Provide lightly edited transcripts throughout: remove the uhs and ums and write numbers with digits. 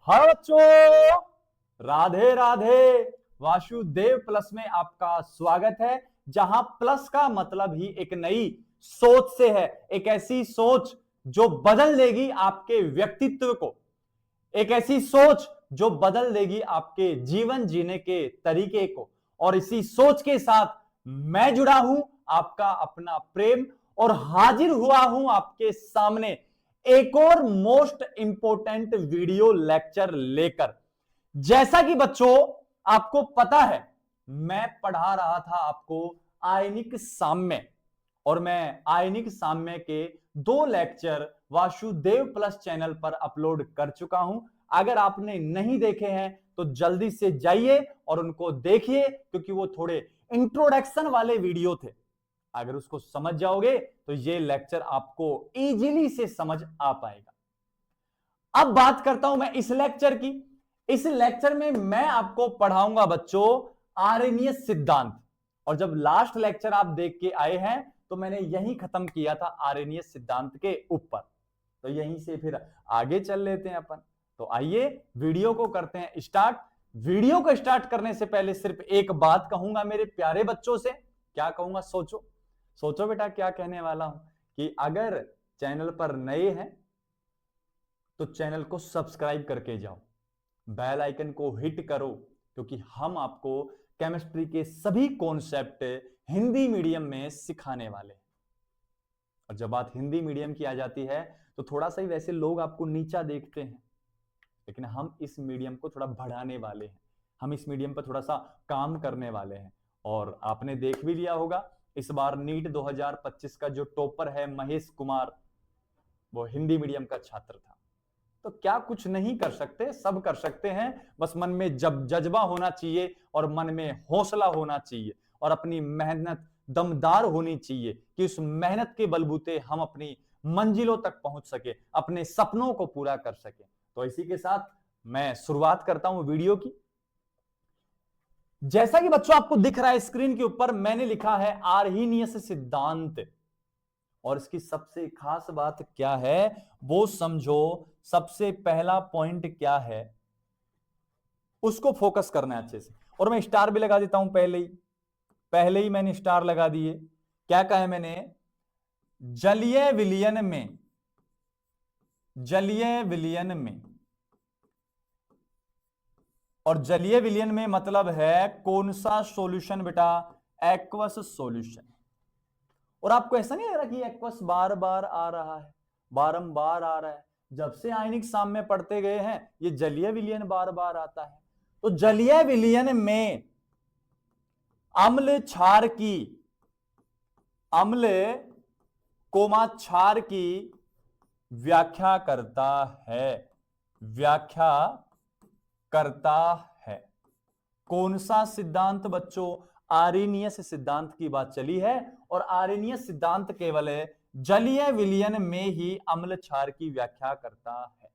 हाँ बच्चों, राधे राधे। वासुदेव प्लस में आपका स्वागत है, जहां प्लस का मतलब ही एक नई सोच से है। एक ऐसी सोच जो बदल देगी आपके व्यक्तित्व को, एक ऐसी सोच जो बदल देगी आपके जीवन जीने के तरीके को। और इसी सोच के साथ मैं जुड़ा हूं, आपका अपना प्रेम, और हाजिर हुआ हूं आपके सामने एक और मोस्ट इंपोर्टेंट वीडियो लेक्चर लेकर। जैसा कि बच्चों आपको पता है, मैं पढ़ा रहा था आपको आयनिक साम्य, और मैं आयनिक साम्य के 2 लेक्चर वासुदेव प्लस चैनल पर अपलोड कर चुका हूं। अगर आपने नहीं देखे हैं तो जल्दी से जाइए और उनको देखिए, क्योंकि वो थोड़े इंट्रोडक्शन वाले वीडियो थे। अगर उसको समझ जाओगे तो ये लेक्चर आपको इजीली से समझ आ पाएगा। अब बात करता हूं मैं इस लेक्चर की। इस लेक्चर में मैं आपको पढ़ाऊंगा बच्चों आर्यनीय सिद्धांत। और जब लास्ट लेक्चर आप देख के आए हैं तो मैंने यही खत्म किया था आर्यनीय सिद्धांत के ऊपर, तो यहीं से फिर आगे चल लेते हैं अपन। तो आइए वीडियो को करते हैं स्टार्ट। वीडियो को स्टार्ट करने से पहले सिर्फ एक बात कहूंगा मेरे प्यारे बच्चों से। क्या कहूंगा? सोचो सोचो बेटा, क्या कहने वाला हूं कि अगर चैनल पर नए हैं तो चैनल को सब्सक्राइब करके जाओ, बेल आइकन को हिट करो, क्योंकि हम आपको केमिस्ट्री के सभी कॉन्सेप्ट हिंदी मीडियम में सिखाने वाले हैं। और जब बात हिंदी मीडियम की आ जाती है तो थोड़ा सा ही वैसे लोग आपको नीचा देखते हैं, लेकिन हम इस मीडियम को थोड़ा बढ़ाने वाले हैं। हम इस मीडियम पर थोड़ा सा काम करने वाले हैं। और आपने देख भी लिया होगा, इस बार नीट 2025 का जो टॉपर है महेश कुमार, वो हिंदी मीडियम का छात्र था। तो क्या कुछ नहीं कर सकते? सब कर सकते हैं। बस मन में जज्बा होना चाहिए, और मन में हौसला होना चाहिए, और अपनी मेहनत दमदार होनी चाहिए कि उस मेहनत के बलबूते हम अपनी मंजिलों तक पहुंच सके, अपने सपनों को पूरा कर सके। तो इसी के साथ मैं शुरुआत करता हूं वीडियो की। जैसा कि बच्चों आपको दिख रहा है स्क्रीन के ऊपर, मैंने लिखा है आर्हीनियस सिद्धांत। और इसकी सबसे खास बात क्या है वो समझो। सबसे पहला पॉइंट क्या है उसको फोकस करना है अच्छे से। और मैं स्टार भी लगा देता हूं पहले ही मैंने स्टार लगा दिए। क्या कहा है मैंने? जलीय विलयन में, और जलीय विलयन में मतलब है कौन सा सॉल्यूशन बेटा? Aqueous solution. और आपको ऐसा नहीं लग रहा कि एक्वस बार बार आ रहा है, बारंबार आ रहा है? जब से आयनिक साम्य पढ़ते गए हैं ये जलीय विलयन बार बार आता है। तो जलीय विलयन में अम्ल क्षार की व्याख्या करता है। कौन सा सिद्धांत बच्चों? आर्यनीयस सिद्धांत की बात चली है। और आर्यनीयस सिद्धांत केवल जलीय विलयन में ही अम्ल क्षार की व्याख्या करता है।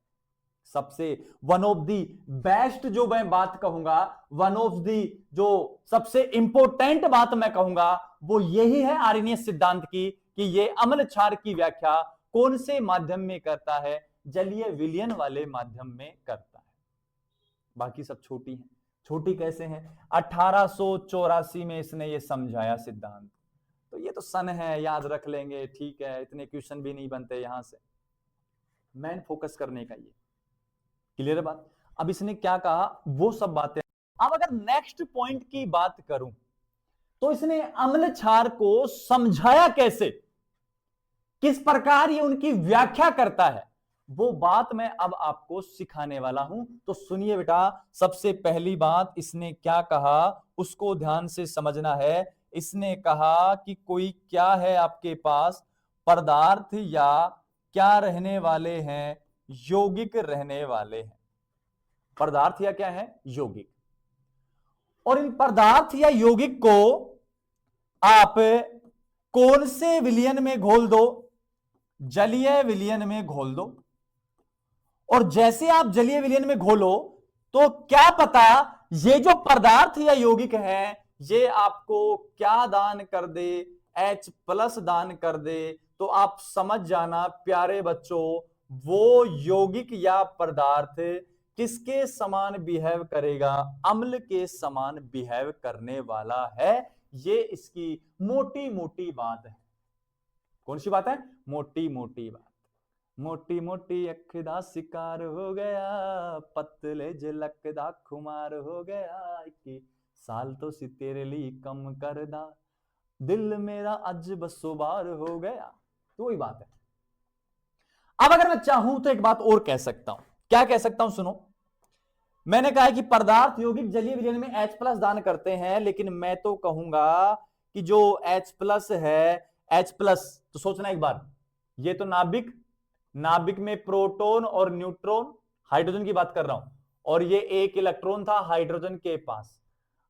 सबसे वन ऑफ दी बेस्ट जो मैं बात कहूंगा, वन ऑफ दी जो सबसे इंपॉर्टेंट बात मैं कहूंगा वो यही है आर्यनीयस सिद्धांत की, कि ये अम्ल क्षार की व्याख्या कौन से माध्यम में करता है? जलीय विलयन वाले माध्यम में करता है। बाकी सब छोटी है। छोटी कैसे हैं? 1884 में इसने ये समझाया सिद्धांत। तो ये तो सन है, याद रख लेंगे, ठीक है, इतने क्वेश्चन भी नहीं बनते यहां से। मेन फोकस करने का ये क्लियर है बात। अब इसने क्या कहा वो सब बातें। अब अगर नेक्स्ट पॉइंट की बात करूं तो इसने अम्ल क्षार को समझाया कैसे, किस प्रकार ये उनकी व्याख्या करता है, वो बात मैं अब आपको सिखाने वाला हूं। तो सुनिए बेटा, सबसे पहली बात इसने क्या कहा उसको ध्यान से समझना है। इसने कहा कि कोई क्या है आपके पास, पदार्थ या क्या रहने वाले हैं? यौगिक रहने वाले हैं। पदार्थ या क्या है? यौगिक। और इन पदार्थ या यौगिक को आप कौन से विलयन में घोल दो? जलीय विलयन में घोल दो। और जैसे आप जलीय विलयन में घोलो तो क्या पता ये जो पदार्थ या यौगिक है ये आपको क्या दान कर दे? H+ दान कर दे। तो आप समझ जाना प्यारे बच्चों, वो यौगिक या पदार्थ किसके समान बिहेव करेगा? अम्ल के समान बिहेव करने वाला है। ये इसकी मोटी मोटी बात है। कौन सी बात है? मोटी मोटी बात। मोटी मोटी अख दा शिकार हो गया, पतले झलक दा खुमार हो गया, कि साल तो सी तेरे लिए कम कर दा, दिल मेरा अज बसो बार हो गया। तो वही बात है। अब अगर मैं चाहूं तो एक बात और कह सकता हूं। क्या कह सकता हूं? सुनो, मैंने कहा है कि पदार्थ यौगिक जलीय विलयन में H प्लस दान करते हैं, लेकिन मैं तो कहूंगा कि जो H प्लस है, H प्लस तो सोचना एक बार, ये तो नाभिक, नाभिक में प्रोटॉन और न्यूट्रॉन, हाइड्रोजन की बात कर रहा हूं, और ये एक इलेक्ट्रॉन था हाइड्रोजन के पास।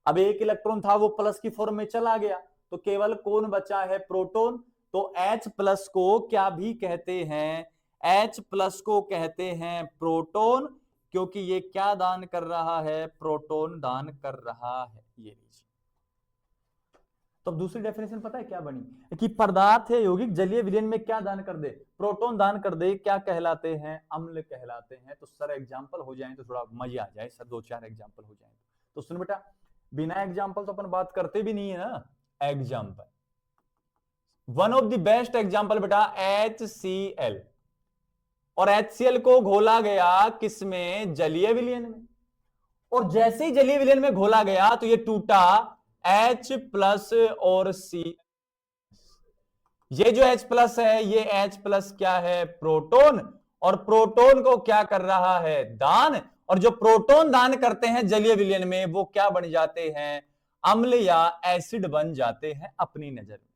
अब एक इलेक्ट्रॉन था वो प्लस की फॉर्म में चला गया, तो केवल कौन बचा है? प्रोटॉन। तो H प्लस को क्या भी कहते हैं? H प्लस को कहते हैं प्रोटॉन, क्योंकि ये क्या दान कर रहा है? प्रोटॉन दान कर रहा है। ये लीजिए। तो अब दूसरी डेफिनेशन पता है क्या बनी? कि पदार्थ है यौगिक जलीय विलयन में क्या दान कर दे? प्रोटॉन दान कर दे। क्या कहलाते हैं? अम्ल कहलाते हैं। तो सर एग्जांपल हो जाए तो थोड़ा मजा आ जाए सर, 2-4 एग्जांपल हो जाए तो सुन बेटा, बिना एग्जांपल तो अपन बात करते भी नहीं है ना। Example, one of the best example बेटा HCl, और HCl को घोला गया किसमें? जलीय विलयन में, और जैसे ही जलीय विलयन में घोला गया तो ये टूटा H प्लस और C। ये जो H प्लस है, ये H प्लस क्या है? प्रोटॉन, और प्रोटॉन को क्या कर रहा है? दान। और जो प्रोटॉन दान करते हैं जलीय विलयन में, वो क्या बन जाते हैं? अम्ल या एसिड बन जाते हैं अपनी नजर में।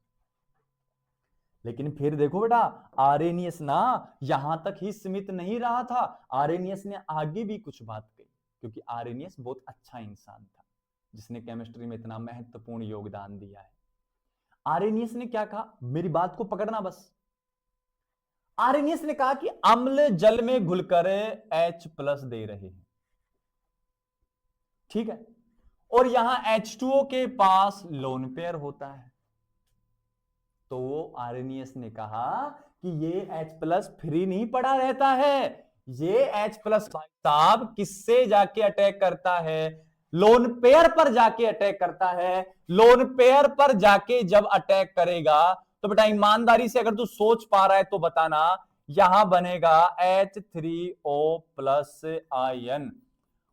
लेकिन फिर देखो बेटा, आरेनियस ना यहां तक ही सीमित नहीं रहा था, आरेनियस ने आगे भी कुछ बात कही, क्योंकि आरेनियस बहुत अच्छा इंसान था जिसने केमिस्ट्री में इतना महत्वपूर्ण योगदान दिया है। आरेनियस ने क्या कहा? मेरी बात को पकड़ना बस। आरेनियस ने कहा कि अम्ल जल में घुलकर H प्लस दे रहे हैं, ठीक है, और यहां H2O के पास लोन पेयर होता है। तो वो आरेनियस ने कहा कि ये H प्लस फ्री नहीं पड़ा रहता है, ये H प्लस साहब किससे जाके अटैक करता है? लोन पेयर पर जाके अटैक करता है। लोन पेयर पर जाके जब अटैक करेगा तो बेटा ईमानदारी से अगर तू सोच पा रहा है तो बताना, यहां बनेगा H3O प्लस आयन,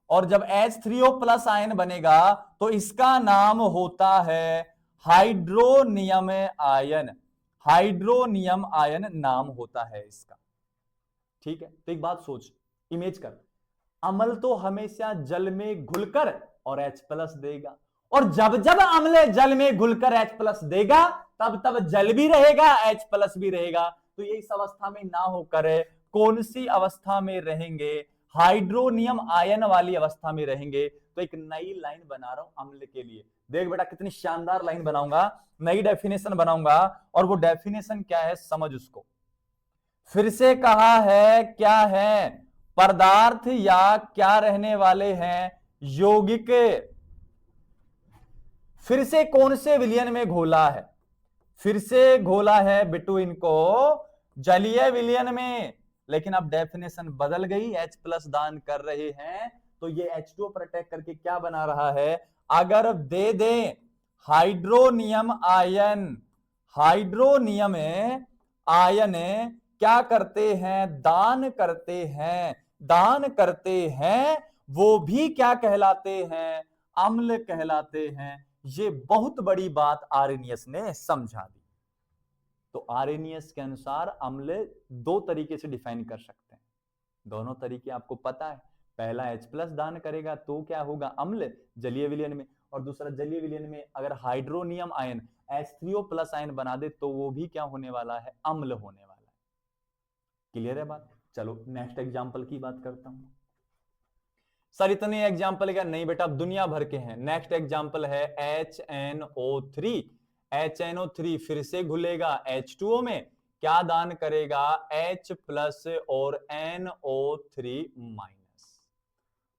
और जब H3O प्लस आयन बनेगा तो इसका नाम होता है हाइड्रोनियम आयन। हाइड्रोनियम आयन नाम होता है इसका, ठीक है। तो एक बात सोच, इमेज कर, अम्ल तो हमेशा जल में घुलकर और H प्लस देगा, और जब जब अम्ल जल में घुलकर H प्लस देगा तब तब जल भी रहेगा, H प्लस भी रहेगा। तो ये इस अवस्था में ना होकर कौन सी अवस्था में रहेंगे? हाइड्रोनियम आयन वाली अवस्था में रहेंगे। तो एक नई लाइन बना रहा हूं अम्ल के लिए। देख बेटा कितनी शानदार लाइन बनाऊंगा, नई डेफिनेशन बनाऊंगा, और वो डेफिनेशन क्या है समझ उसको। फिर से कहा है क्या है? पदार्थ या क्या रहने वाले हैं? यौगिक। फिर से कौन से विलयन में घोला है? फिर से घोला है बिटू इनको जलीय विलयन में, लेकिन अब डेफिनेशन बदल गई, H प्लस दान कर रहे हैं तो ये H2O पर अटैक करके क्या बना रहा है? अगर दे दें हाइड्रोनियम आयन, हाइड्रोनियम आयन क्या करते हैं? दान करते हैं, दान करते हैं, वो भी क्या कहलाते हैं? अम्ल कहलाते हैं। ये बहुत बड़ी बात आरेनियस ने समझा दी। तो आरेनियस के अनुसार अम्ल दो तरीके से डिफाइन कर सकते हैं, दोनों तरीके आपको पता है। पहला H प्लस दान करेगा तो क्या होगा? अम्ल जलीय विलयन में, और दूसरा जलीय विलयन में अगर hydronium ion H3O plus ion बना दे तो वो भी क्या होने वाला है? अम्ल होने वाला है। क्लियर है बात? चलो नेक्स्ट एग्जांपल की बात करता हूं। सर इतने एग्जाम्पल क्या? नहीं बेटा, दुनिया भर के हैं। नेक्स्ट एग्जाम्पल है HNO3। HNO3 फिर से घुलेगा H2O में, क्या दान करेगा? H प्लस और NO3 माइनस।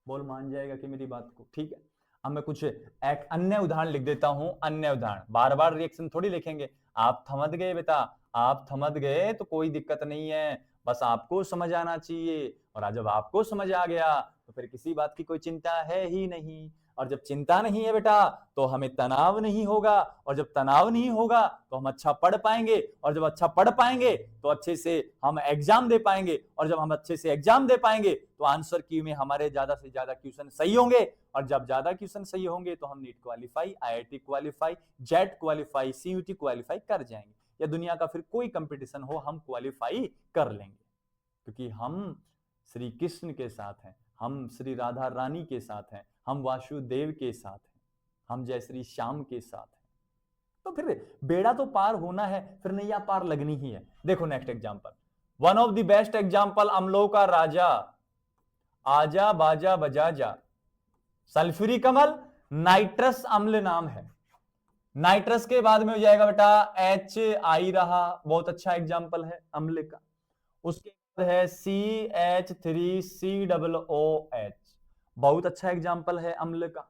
बोल मान जाएगा कि मेरी बात को? ठीक है। अब मैं कुछ एक अन्य उदाहरण लिख देता हूं, अन्य उदाहरण, बार बार रिएक्शन थोड़ी लिखेंगे। आप थमक गए बेटा, आप थमक गए तो कोई दिक्कत नहीं है, बस आपको समझ आना चाहिए, और जब आपको समझ आ गया तो फिर किसी बात की कोई चिंता है ही नहीं। और जब चिंता नहीं है बेटा तो हमें तनाव नहीं होगा, और जब तनाव नहीं होगा तो हम अच्छा पढ़ पाएंगे, और जब अच्छा पढ़ पाएंगे तो अच्छे से हम एग्जाम दे पाएंगे, और जब हम अच्छे से एग्जाम दे पाएंगे तो आंसर की में हमारे ज्यादा से ज्यादा क्वेश्चन सही होंगे, और जब ज्यादा क्वेश्चन सही होंगे तो हम नीट क्वालिफाई, IIT क्वालिफाई, जेट क्वालिफाई, CUT क्वालिफाई कर जाएंगे, या दुनिया का फिर कोई कंपटीशन हो हम क्वालिफाई कर लेंगे, क्योंकि हम श्री कृष्ण के साथ हैं, हम श्री राधा रानी के साथ हैं, हम वासुदेव के साथ हैं, हम जय श्री श्याम के साथ हैं। तो फिर बेड़ा तो पार होना है, फिर नैया पार लगनी ही है। देखो next example, one of the best example, अम्लों का राजा, आजा बाजा बजा जा, सल्फ्यूरिक कमल, नाइट्रस अम्ल नाम है। नाइट्रस के बाद में हो जाएगा बेटा HI रहा, बहुत अच्छा एग्जांपल है अम्ल का। उसके बाद है CH3COOH, बहुत अच्छा एग्जांपल है अम्ल का।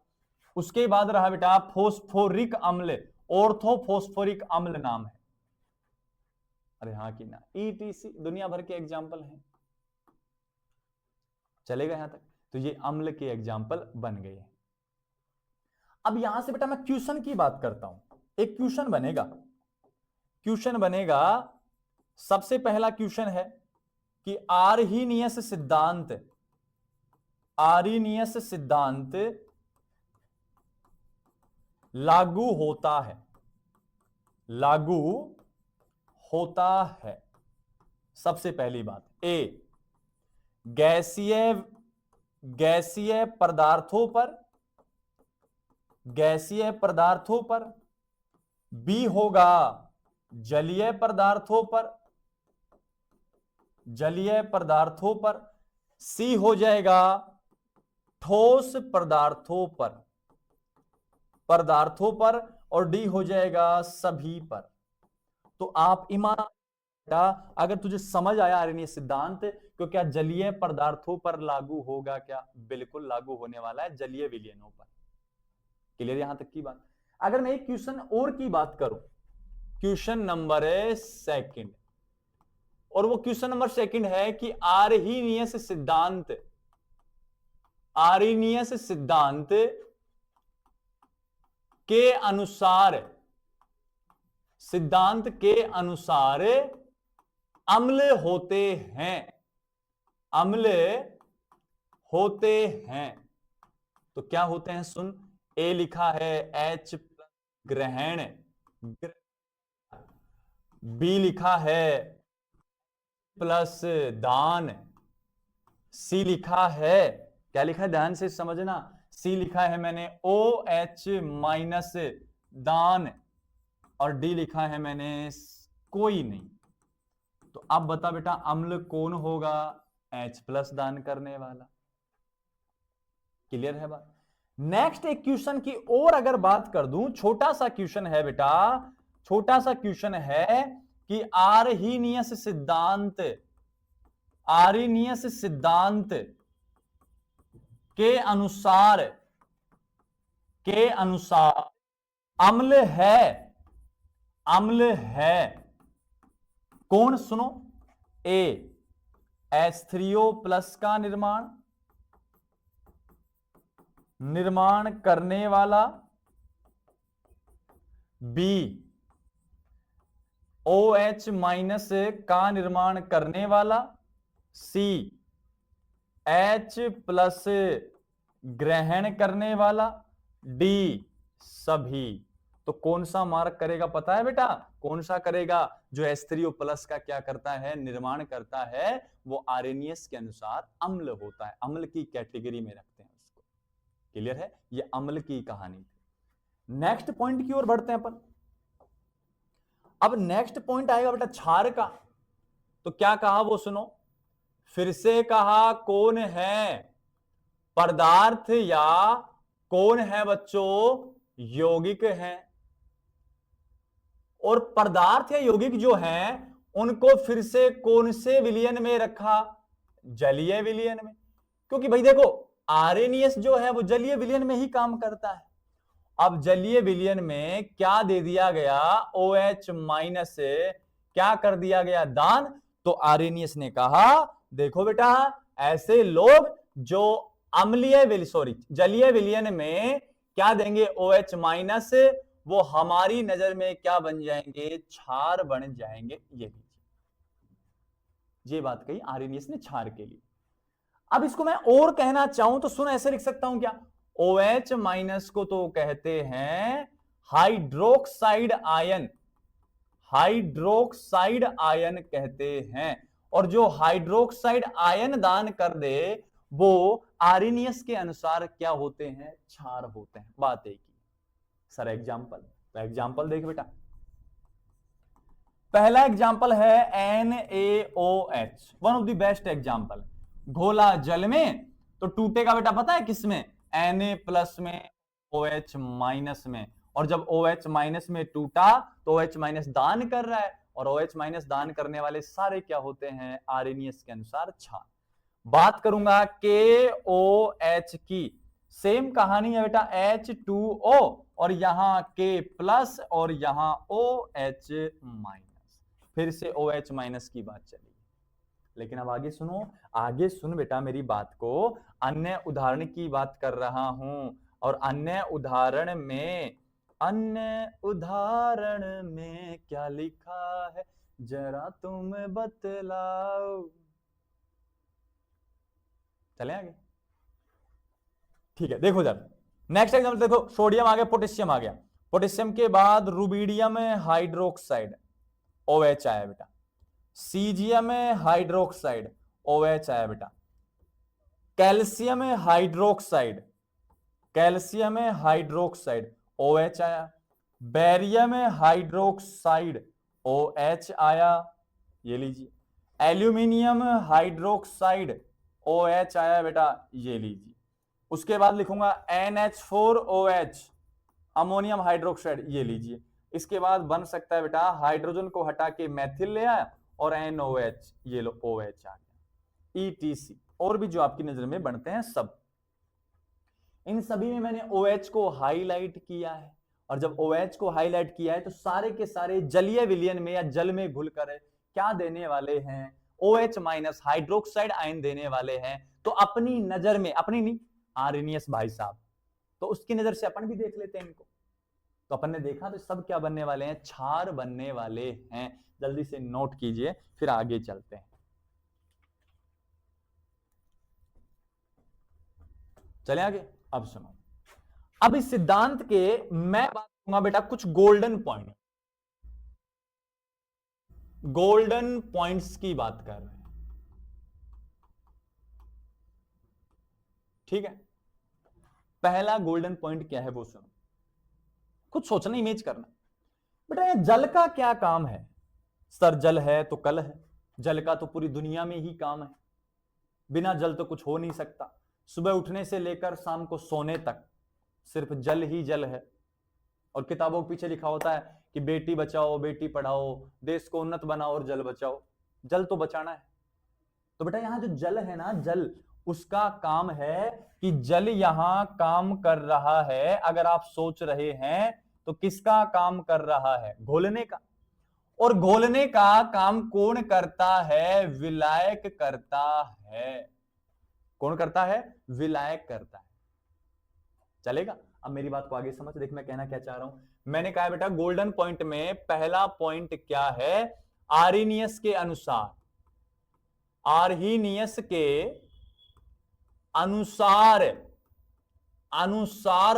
उसके बाद रहा बेटा फोस्फोरिक अम्ल, ऑर्थोफोस्फोरिक अम्ल नाम है। अरे हाँ कि ना, ETC दुनिया भर के एग्जांपल हैं। चलेगा यहां तक? तो ये अम्ल के एग्जांपल बन गए हैं। अब यहां से बेटा मैं क्वेश्चन की बात करता हूं। एक क्वेश्चन बनेगा, सबसे पहला क्वेश्चन है कि आर्हीनियस सिद्धांत लागू होता है। सबसे पहली बात, A गैसीय पदार्थों पर, B होगा जलीय पदार्थों पर, C हो जाएगा ठोस पदार्थों पर, और D हो जाएगा सभी पर। तो आप ईमान, अगर तुझे समझ आया आर्हीनियस सिद्धांत, तो क्या जलीय पदार्थों पर लागू होगा? क्या बिल्कुल लागू होने वाला है जलीय विलयनों पर। क्लियर यहां तक की बात? अगर मैं एक क्वेश्चन और की बात करूं, क्वेश्चन नंबर सेकंड, और वो क्वेश्चन नंबर सेकंड है कि आर्हीनियस सिद्धांत के अनुसार अम्ल होते हैं। तो क्या होते हैं? सुन, A लिखा है H ग्रहण, B लिखा है प्लस दान, C लिखा है, क्या लिखा है ध्यान से समझना, C लिखा है मैंने OH माइनस दान, और D लिखा है मैंने कोई नहीं। तो अब बता बेटा अम्ल कौन होगा? H प्लस दान करने वाला। क्लियर है बात? नेक्स्ट एक क्वेश्चन की और अगर बात कर दूं, छोटा सा क्वेश्चन है बेटा, छोटा सा क्वेश्चन है कि आर्हीनियस सिद्धांत के अनुसार अम्ल है कौन? सुनो, A H3O प्लस का निर्माण करने वाला, B OH माइनस का निर्माण करने वाला, C H प्लस ग्रहण करने वाला, D सभी। तो कौन सा मार्क करेगा पता है बेटा? कौन सा करेगा? जो H3O प्लस का क्या करता है? निर्माण करता है, वो आर्हीनियस के अनुसार अम्ल होता है, अम्ल की कैटेगरी में रखते हैं उसको। क्लियर है? ये अम्ल की कहानी थी। नेक्स्ट पॉइंट की ओर बढ़ते हैं अपन। अब नेक्स्ट पॉइंट आएगा बेटा क्षार का। तो क्या कहा वो सुनो, फिर से कहा, कौन है पदार्थ या कौन है बच्चों यौगिक हैं? और पदार्थ या यौगिक जो हैं उनको फिर से कौन से विलयन में रखा? जलीय विलयन में। क्योंकि भाई देखो आर्हीनियस जो है वो जलीय विलयन में ही काम करता है। अब जलीय विलयन में क्या दे दिया गया? OH माइनस क्या कर दिया गया? दान। तो आर्हीनियस ने कहा देखो बेटा, ऐसे लोग जो जलीय विलयन में क्या देंगे, OH माइनस, वो हमारी नजर में क्या बन जाएंगे, क्षार बन जाएंगे। ये लीजिए, ये बात कही आर्हेनियस ने क्षार के लिए। अब इसको मैं और कहना चाहूं तो सुन, ऐसे लिख सकता हूं क्या, OH माइनस को तो कहते हैं हाइड्रोक्साइड आयन, हाइड्रोक्साइड आयन कहते हैं, और जो हाइड्रोक्साइड आयन दान कर दे वो आर्हेनियस के अनुसार क्या होते हैं, क्षार होते हैं। बात एक ही। सर एग्जाम्पल, तो एग्जाम्पल देख बेटा, पहला एग्जाम्पल है NaOH, one of the best example. घोला जल में तो टूटेगा बेटा पता है किसमें, Na प्लस में, OH माइनस में, और जब OH माइनस में टूटा तो OH माइनस दान कर रहा है, और OH माइनस दान करने वाले सारे क्या होते हैं, आर्हेनियस के अनुसार क्षार। बात करूंगा KOH की, सेम कहानी है बेटा, H2O और यहां K प्लस और यहां OH माइनस, फिर से OH माइनस की बात चली। लेकिन अब आगे सुनो, आगे सुन बेटा मेरी बात को, अन्य उदाहरण की बात कर रहा हूं, और अन्य उदाहरण में क्या लिखा है जरा तुम बतलाओ। चले आगे, ठीक है, देखो जरा नेक्स्ट एग्जांपल देखो, सोडियम आ गया, पोटेशियम आ गया, पोटेशियम के बाद रुबीडियम हाइड्रोक्साइड OH आया बेटा, सीजियम हाइड्रोक्साइड OH आया बेटा, कैल्शियम हाइड्रोक्साइड OH आया, बेरियम हाइड्रोक्साइड OH आया, ये लीजिए, एल्यूमिनियम हाइड्रोक्साइड OH आया बेटा, ये लीजिए। उसके बाद लिखूंगा NH4OH अमोनियम हाइड्रोक्साइड, ये लीजिए। इसके बाद बन सकता है बेटा, हाइड्रोजन को हटा के मैथिल ले आया और NOH, ये लो OH आ गया, ETC, और भी जो आपकी नजर में बनते हैं सब। इन सभी में मैंने OH को हाईलाइट किया है, और जब OH को हाईलाइट किया है तो सारे के सारे जलीय विलयन में या जल में घुलकर क्या देने वाले हैं, OH माइनस हाइड्रोक्साइड आयन देने वाले हैं। तो अपनी नजर में, अपनी नहीं, आर्हेनियस भाई साहब, तो उसकी नजर से अपन भी देख लेते हैं इनको। तो अपन ने देखा तो सब क्या बनने वाले हैं, क्षार बनने वाले हैं। जल्दी से नोट कीजिए, फिर आगे चलते हैं। चले आगे। अब सुनो, अब इस सिद्धांत के मैं बात करूंगा बेटा कुछ गोल्डन पॉइंट, गोल्डन पॉइंट्स की बात कर रहे हैं, ठीक है। पहला गोल्डन पॉइंट क्या है वो सुनो, कुछ सोचना, इमेज करना बेटा। ये जल का क्या काम है, सर जल है तो कल है, जल का तो पूरी दुनिया में ही काम है, बिना जल तो कुछ हो नहीं सकता। सुबह उठने से लेकर शाम को सोने तक सिर्फ जल ही जल है, और किताबों के पीछे लिखा होता है कि बेटी बचाओ बेटी पढ़ाओ, देश को उन्नत बनाओ और जल बचाओ। जल तो बचाना है। तो बेटा यहां जो जल है ना, जल, उसका काम है कि जल यहां काम कर रहा है। अगर आप सोच रहे हैं तो किसका काम कर रहा है, घोलने का। और घोलने का काम कौन करता है, विलायक करता है। कौन करता है, विलायक करता है। चलेगा। अब मेरी बात को आगे समझ, देख मैं कहना क्या चाह रहा हूं। मैंने कहा बेटा गोल्डन पॉइंट में पहला पॉइंट क्या है, आर्हेनियस के अनुसार, आर्हेनियस के अनुसार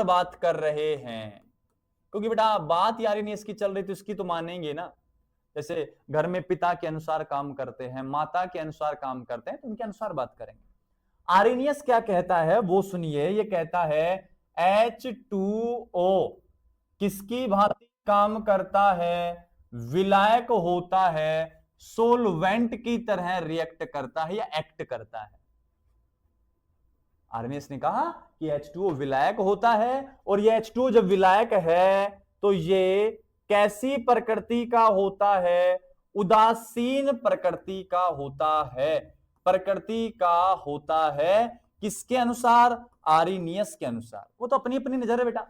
बात कर रहे हैं। क्योंकि बेटा बात आर्हेनियस की चल रही थी, उसकी तो मानेंगे ना। जैसे घर में पिता के अनुसार काम करते हैं, माता के अनुसार काम करते हैं, तो उनके अनुसार बात करेंगे। आर्हेनियस क्या कहता है वो सुनिए, ये कहता है H2O किसकी भांति काम करता है, विलायक होता है, सोलवेंट की तरह रिएक्ट करता है या एक्ट करता है। आर्हेनियस ने कहा कि H2O विलायक होता है, और ये H2O जब विलायक है तो ये कैसी प्रकृति का होता है, उदासीन प्रकृति का होता है। प्रकृति का होता है किसके अनुसार, आर्हेनियस के अनुसार। वो तो अपनी अपनी नजर है बेटा।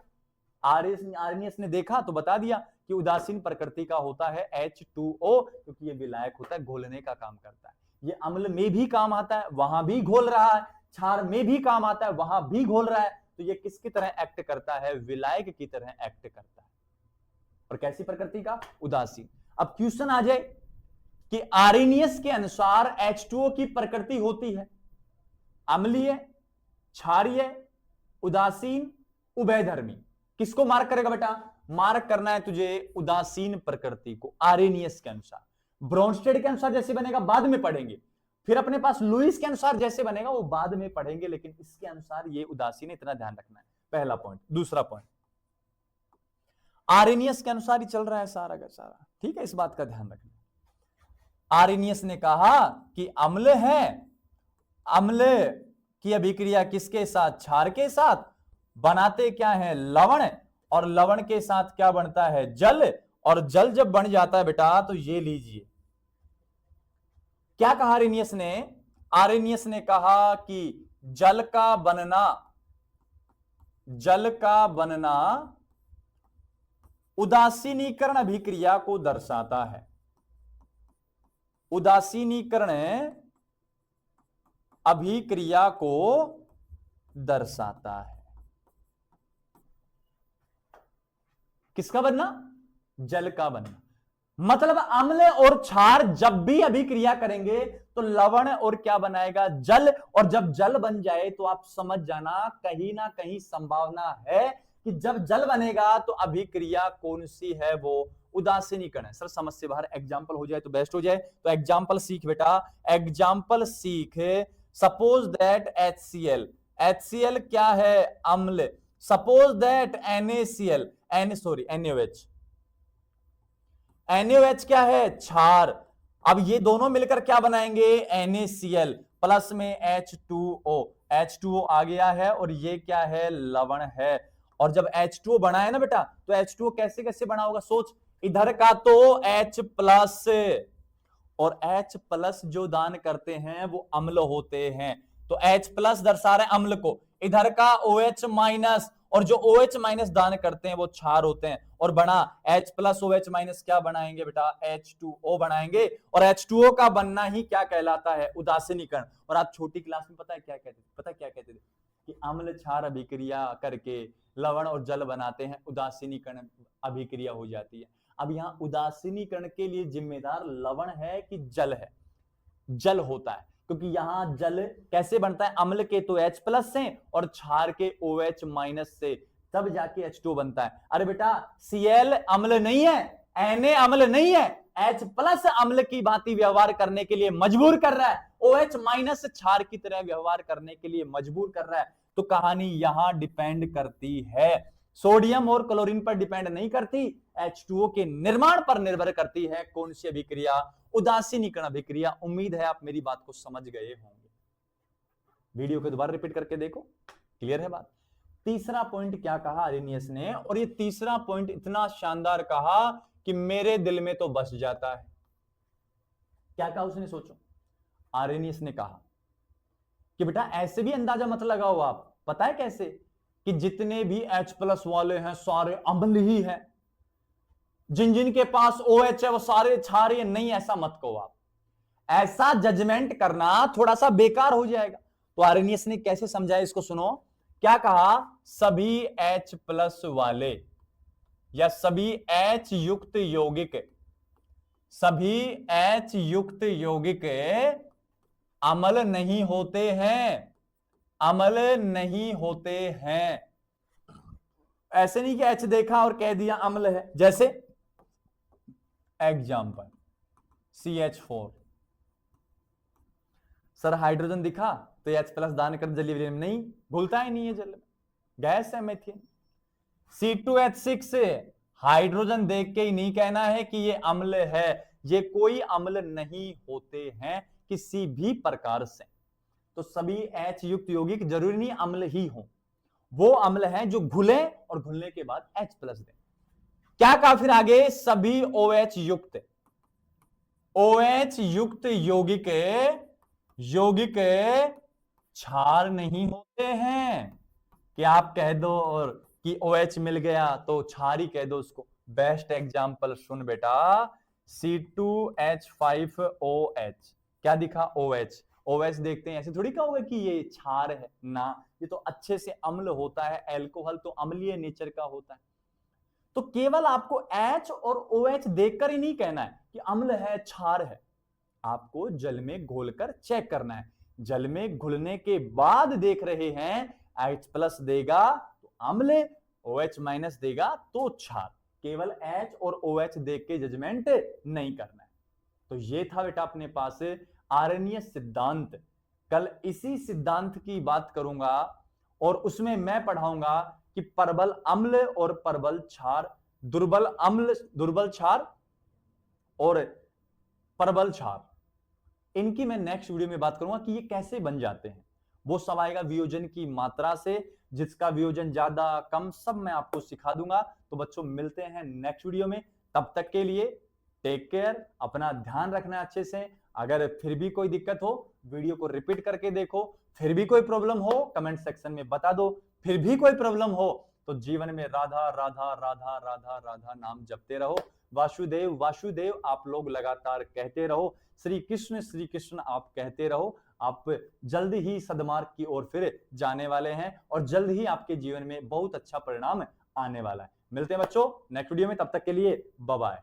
आर्हेनियस ने देखा तो बता दिया कि उदासीन प्रकृति का होता है H2O, क्योंकि ये विलायक होता है, घोलने का काम करता है। ये अम्ल में भी काम आता है, वहां भी घोल रहा है, क्षार में भी काम आता है, वहां भी घोल रहा है, तो ये किसकी तरह एक्ट करता है? विलायक की तरह एक्ट करता है। और कैसी प्रकृति का? उदासीन। अब क्वेश्चन आ जाए कि आर्रेनियस के अनुसार H2O की प्रकृति होती है अम्लीय, क्षारीय, उदासीन, उभयधर्मी। किसको मार्क करेगा बेटा? मार्क करना है तुझे उदासीन प्रकृति को आर्रेनियस के अनुसार। ब्रोंस्टेड के अनुसार जैसे बनेगा बाद में पढ़ेंगे, फिर अपने पास लुईस के अनुसार जैसे बनेगा वो बाद में पढ़ेंगे, लेकिन इसके अनुसार ये उदासीन, इतना ध्यान रखना है। पहला पॉइंट। दूसरा पॉइंट, आर्रेनियस के अनुसार ही चल रहा है सारा का सारा, ठीक है, इस बात का ध्यान रखना। आर्रेनियस ने कहा कि अम्ल है, अम्ल की अभिक्रिया किसके साथ? क्षार के साथ। बनाते क्या है? लवण। और लवण के साथ क्या बनता है? जल। और जल जब बन जाता है बेटा तो ये लीजिए, क्या कहा आर्रेनियस ने? आर्रेनियस ने कहा कि जल का बनना, जल का बनना उदासीनीकरण अभिक्रिया को दर्शाता है। उदासीनीकरण अभिक्रिया को दर्शाता है। किसका बनना? जल का बनना। मतलब अम्ल और क्षार जब भी अभिक्रिया करेंगे तो लवण और क्या बनाएगा? जल। और जब जल बन जाए तो आप समझ जाना कहीं ना कहीं संभावना है कि जब जल बनेगा तो अभिक्रिया कौन सी है? वो उदासीनीकरण है। सर समझ से बाहर एग्जाम्पल हो जाए तो बेस्ट हो जाए, तो एग्जाम्पल सीख बेटा, एग्जाम्पल सीख। सपोज दैट HCl, HCl क्या है? अम्ल। Suppose that NaCl, NaOH, NaOH क्या है? क्षार। अब ये दोनों मिलकर क्या बनाएंगे? NaCl प्लस में H2O, H2O आ गया है और ये क्या है? लवण है। और जब H2O बना है ना बेटा, तो H2O कैसे कैसे बना होगा? सोच, इधर का तो H प्लस, और H प्लस जो दान करते हैं वो अम्ल होते हैं, तो H प्लस दर्शा रहे अम्ल को, इधर का OH माइनस, और जो OH माइनस दान करते हैं वो क्षार होते हैं, और बना H प्लस OH माइनस क्या बनाएंगे बेटा? H2O बनाएंगे। और H2O का बनना ही क्या कहलाता है? उदासीनीकरण। और आप छोटी क्लास में पता है क्या कहते थे? पता है क्या कहते थे? कि अम्ल क्षार अभिक्रिया करके लवण और जल बनाते हैं, उदासीनीकरण अभिक्रिया हो जाती है। अब यहां उदासीनीकरण के लिए जिम्मेदार लवण है कि जल है? जल होता है, क्योंकि यहां जल कैसे बनता है? अम्ल के तो H प्लस से और क्षार के OH माइनस से, तब जाके H2O बनता है। अरे बेटा Cl अम्ल नहीं है, Na अम्ल नहीं है, H प्लस अम्ल की भांति व्यवहार करने के लिए मजबूर कर रहा है, OH माइनस क्षार की तरह व्यवहार करने के लिए मजबूर कर रहा है। तो कहानी यहां डिपेंड करती है, सोडियम और क्लोरीन पर डिपेंड नहीं करती, H2O के निर्माण पर निर्भर करती है। कौन सी अभिक्रिया? उदासीनीकरण अभिक्रिया। उम्मीद है आप मेरी बात को समझ गए होंगे। वीडियो को दोबारा रिपीट करके देखो, क्लियर है बात। तीसरा पॉइंट क्या कहा आर्रेनियस ने? और ये तीसरा पॉइंट इतना शानदार कहा कि मेरे दिल में तो बस जाता है। क्या कहा उसने? सोचो, आर्रेनियस ने कहा कि बेटा ऐसे भी अंदाजा मत लगाओ आप। पता है कैसे? कि जितने भी H प्लस वाले हैं सारे अम्ल ही है, जिन जिन के पास OH है वो सारे क्षारीय नहीं, ऐसा मत कहो आप। ऐसा जजमेंट करना थोड़ा सा बेकार हो जाएगा। तो आर्रेनियस ने कैसे समझाया इसको सुनो। क्या कहा? सभी H प्लस वाले या सभी H युक्त यौगिक, सभी H युक्त यौगिक अम्ल नहीं होते हैं, अम्ल नहीं होते हैं। ऐसे नहीं कि H देखा और कह दिया अम्ल है। जैसे एग्जाम्पल CH4, सर हाइड्रोजन दिखा तो H प्लस दान कर जलीय विलयन में नहीं घुलता ही नहीं है जल में, गैस है मीथेन। C2H6 हाइड्रोजन देख के ही नहीं कहना है कि ये अम्ल है, ये कोई अम्ल नहीं होते हैं किसी भी प्रकार से। तो सभी H युक्त यौगिक जरूरी नहीं अम्ल ही हो, वो अम्ल हैं जो घुले और घुलने के बाद H प्लस दें। क्या कहा फिर आगे? सभी OH युक्त, OH युक्त यौगिक, यौगिक क्षार नहीं होते हैं। कि आप कह दो और कि OH मिल गया तो क्षार ही कह दो उसको। बेस्ट एग्जांपल सुन बेटा, C2H5OH क्या दिखा? OH, OH देखते हैं, ऐसे थोड़ी कहोगे कि ये क्षार है ना, ये तो अच्छे से अम्ल होता है, अल्कोहल तो अम्लीय नेचर का होता है। तो केवल आपको H और OH देखकर ही नहीं कहना है कि अम्ल है क्षार है, आपको जल में घोलकर चेक करना है। जल में घुलने के बाद देख रहे हैं H+ देगा तो अम्ल, OH- देगा तो क्षार। केवल H और OH देख के जजमेंट नहीं करना है। तो ये था बेटा अपने पास आरण्य सिद्धांत। कल इसी सिद्धांत की बात करूंगा और उसमें मैं पढ़ाऊंगा कि प्रबल अम्ल और प्रबल क्षार, दुर्बल अम्ल दुर्बल क्षार और प्रबल क्षार, इनकी मैं नेक्स्ट वीडियो में बात करूंगा कि ये कैसे बन जाते हैं। वो सब आएगा वियोजन की मात्रा से, जिसका वियोजन ज्यादा कम सब मैं आपको सिखा दूंगा। तो बच्चों मिलते हैं नेक्स्ट वीडियो में, तब तक के लिए टेक केयर, अपना ध्यान रखना अच्छे से। अगर फिर भी कोई दिक्कत हो वीडियो को रिपीट करके देखो, फिर भी कोई प्रॉब्लम हो कमेंट सेक्शन में बता दो, फिर भी कोई प्रॉब्लम हो तो जीवन में राधा राधा राधा राधा राधा नाम जपते रहो। वासुदेव वासुदेव आप लोग लगातार कहते रहो, श्री कृष्ण आप कहते रहो। आप जल्द ही सदमार्ग की ओर फिर जाने वाले हैं और जल्द ही आपके जीवन में बहुत अच्छा परिणाम आने वाला है। मिलते हैं बच्चों नेक्स्ट वीडियो में, तब तक के लिए बाय बाय।